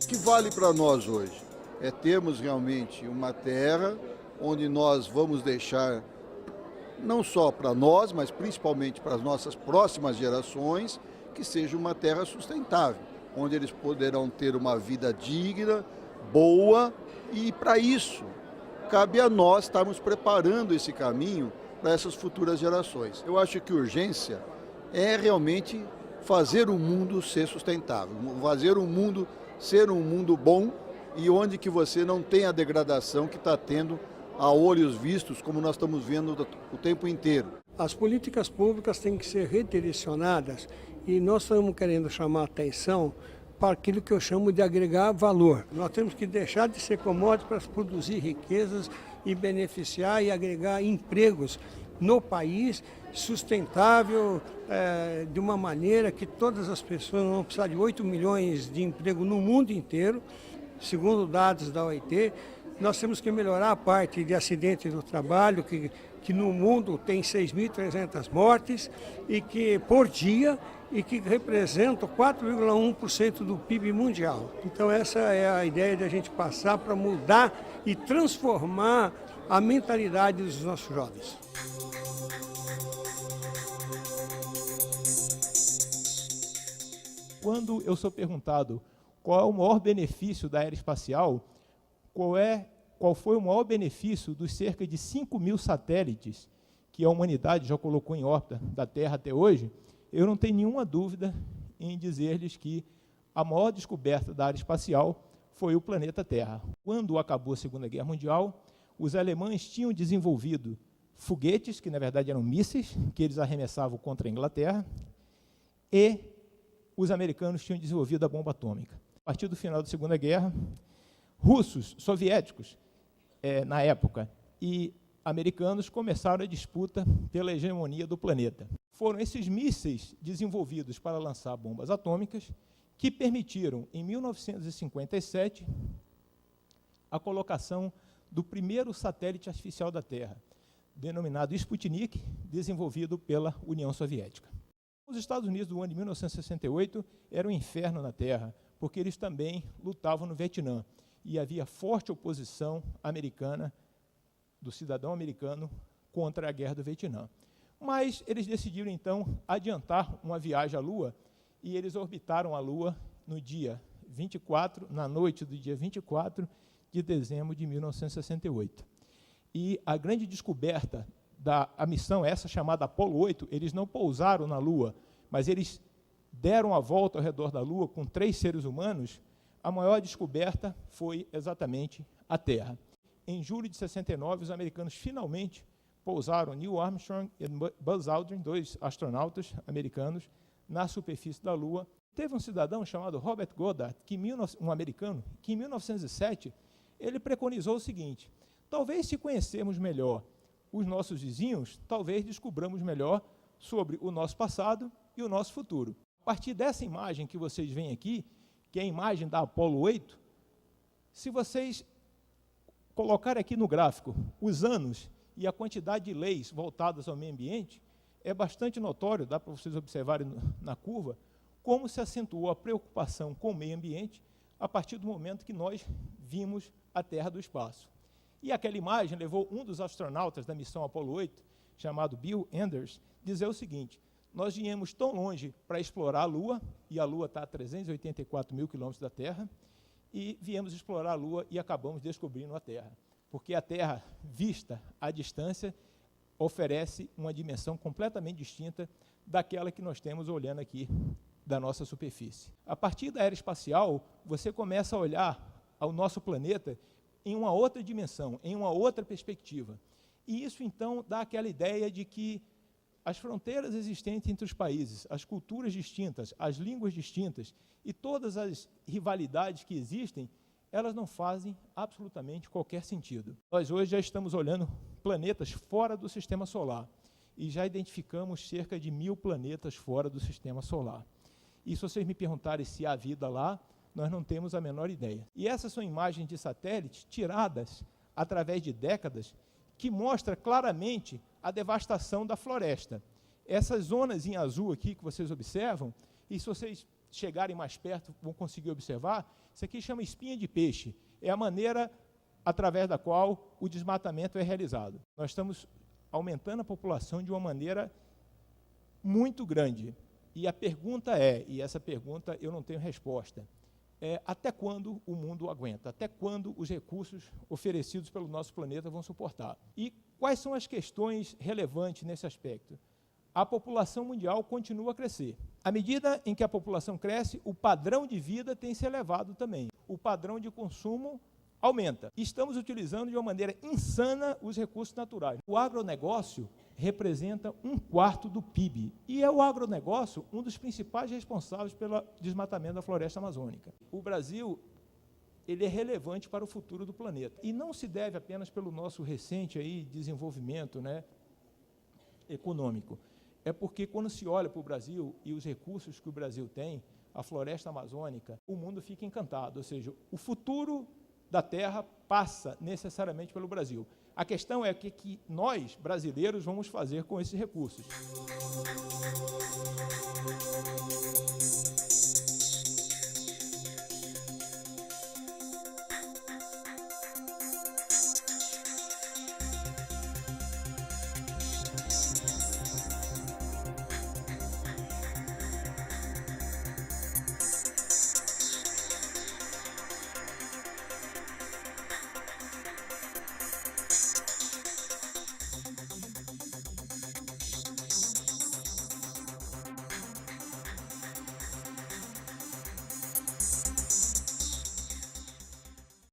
O que vale para nós hoje é termos realmente uma terra onde nós vamos deixar, não só para nós, mas principalmente para as nossas próximas gerações, que seja uma terra sustentável, onde eles poderão ter uma vida digna, boa, e para isso cabe a nós estarmos preparando esse caminho para essas futuras gerações. Eu acho que urgência é realmente fazer o mundo ser sustentável, fazer o mundo ser um mundo bom e onde que você não tem a degradação que está tendo a olhos vistos, como nós estamos vendo o tempo inteiro. As políticas públicas têm que ser redirecionadas e nós estamos querendo chamar a atenção para aquilo que eu chamo de agregar valor. Nós temos que deixar de ser commodities para produzir riquezas e beneficiar e agregar empregos no país, sustentável, de uma maneira que todas as pessoas vão precisar de 8 milhões de emprego no mundo inteiro, segundo dados da OIT. Nós temos que melhorar a parte de acidentes do trabalho, que no mundo tem 6.300 mortes e que por dia e que representam 4,1% do PIB mundial. Então essa é a ideia de a gente passar para mudar e transformar a mentalidade dos nossos jovens. Quando eu sou perguntado qual é o maior benefício da aeroespacial, qual foi o maior benefício dos cerca de 5.000 satélites que a humanidade já colocou em órbita da Terra até hoje, eu não tenho nenhuma dúvida em dizer-lhes que a maior descoberta da área espacial foi o planeta Terra. Quando acabou a Segunda Guerra Mundial, os alemães tinham desenvolvido foguetes, que na verdade eram mísseis, que eles arremessavam contra a Inglaterra, e os americanos tinham desenvolvido a bomba atômica. A partir do final da Segunda Guerra, russos, soviéticos, na época, e americanos começaram a disputa pela hegemonia do planeta. Foram esses mísseis desenvolvidos para lançar bombas atômicas que permitiram, em 1957, a colocação do primeiro satélite artificial da Terra, denominado Sputnik, desenvolvido pela União Soviética. Os Estados Unidos, do ano de 1968, era um inferno na Terra, porque eles também lutavam no Vietnã, e havia forte oposição americana, do cidadão americano, contra a guerra do Vietnã. Mas eles decidiram, então, adiantar uma viagem à Lua, e eles orbitaram a Lua no dia 24, na noite do dia 24 de dezembro de 1968. E a grande descoberta da missão, essa chamada Apollo 8, eles não pousaram na Lua, mas eles deram a volta ao redor da Lua com 3 seres humanos. A maior descoberta foi exatamente a Terra. Em julho de 69, os americanos finalmente pousaram Neil Armstrong e Buzz Aldrin, 2 astronautas americanos, na superfície da Lua. Teve um cidadão chamado Robert Goddard, um americano, que em 1907 ele preconizou o seguinte: talvez, se conhecermos melhor os nossos vizinhos, talvez descobramos melhor sobre o nosso passado e o nosso futuro. A partir dessa imagem que vocês veem aqui, que é a imagem da Apollo 8, se vocês colocarem aqui no gráfico os anos e a quantidade de leis voltadas ao meio ambiente, é bastante notório, dá para vocês observarem na curva, como se acentuou a preocupação com o meio ambiente a partir do momento que nós vimos a Terra do espaço. E aquela imagem levou um dos astronautas da missão Apollo 8, chamado Bill Anders, dizer o seguinte: nós viemos tão longe para explorar a Lua, e a Lua está a 384 mil quilômetros da Terra, e viemos explorar a Lua e acabamos descobrindo a Terra. Porque a Terra, vista à distância, oferece uma dimensão completamente distinta daquela que nós temos olhando aqui da nossa superfície. A partir da era espacial, você começa a olhar ao nosso planeta em uma outra dimensão, em uma outra perspectiva. E isso, então, dá aquela ideia de que as fronteiras existentes entre os países, as culturas distintas, as línguas distintas e todas as rivalidades que existem, elas não fazem absolutamente qualquer sentido. Nós hoje já estamos olhando planetas fora do Sistema Solar e já identificamos cerca de 1.000 planetas fora do Sistema Solar. E se vocês me perguntarem se há vida lá, nós não temos a menor ideia. E essas são imagens de satélites tiradas através de décadas, que mostra claramente a devastação da floresta. Essas zonas em azul aqui que vocês observam, e se vocês chegarem mais perto vão conseguir observar, isso aqui chama espinha de peixe. É a maneira através da qual o desmatamento é realizado. Nós estamos aumentando a população de uma maneira muito grande. E a pergunta é, e essa pergunta eu não tenho resposta, até quando o mundo aguenta? Até quando os recursos oferecidos pelo nosso planeta vão suportar? E quais são as questões relevantes nesse aspecto? A população mundial continua a crescer. À medida em que a população cresce, o padrão de vida tem se elevado também. O padrão de consumo aumenta. Estamos utilizando de uma maneira insana os recursos naturais. O agronegócio representa 1/4 do PIB. E é o agronegócio um dos principais responsáveis pelo desmatamento da floresta amazônica. O Brasil, ele é relevante para o futuro do planeta. E não se deve apenas pelo nosso recente desenvolvimento, econômico. É porque quando se olha para o Brasil e os recursos que o Brasil tem, a floresta amazônica, o mundo fica encantado. Ou seja, o futuro da Terra passa necessariamente pelo Brasil. A questão é o que nós, brasileiros, vamos fazer com esses recursos.